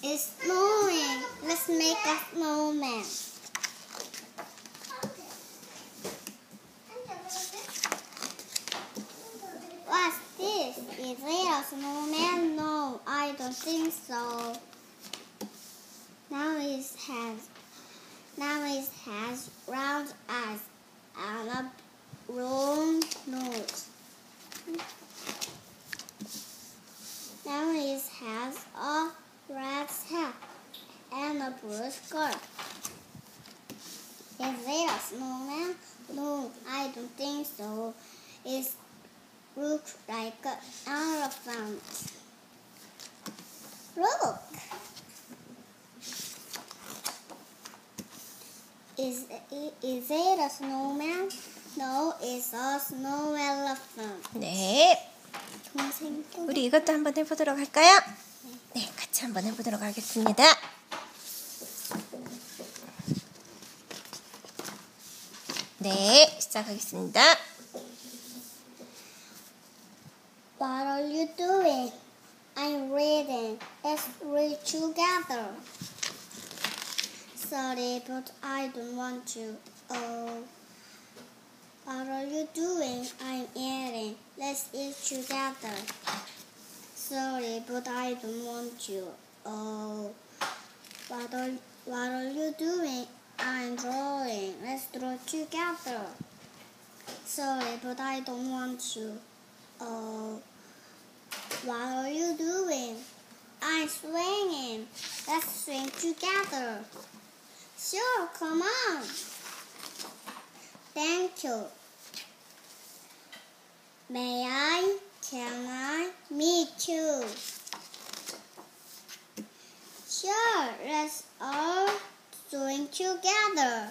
It's snowing. Let's make a snowman. What's this? Is it a snowman? No, I don't think so. Now it has round eyes and a long nose. Now it has a red hat and a blue skirt. Is it a snowman? No, I don't think so. It looks like an elephant. Look! Is it a snowman? No, it's a snow elephant. 네, 동생도 우리 이것도 한번 해보도록 할까요? 네, 같이 한번 해보도록 하겠습니다. 네, 시작하겠습니다. What are you doing? I'm reading. Let's read together. Sorry, but I don't want to. Oh. What are you doing? I'm eating. Let's eat together. Sorry, but I don't want to. Oh. What are you doing? I'm drawing. Let's draw together. Sorry, but I don't want to. Oh. What are you doing? I'm swinging. Let's swing together. Sure, come on. Thank you. May I? Can I? Me too. Sure, let's all swing together.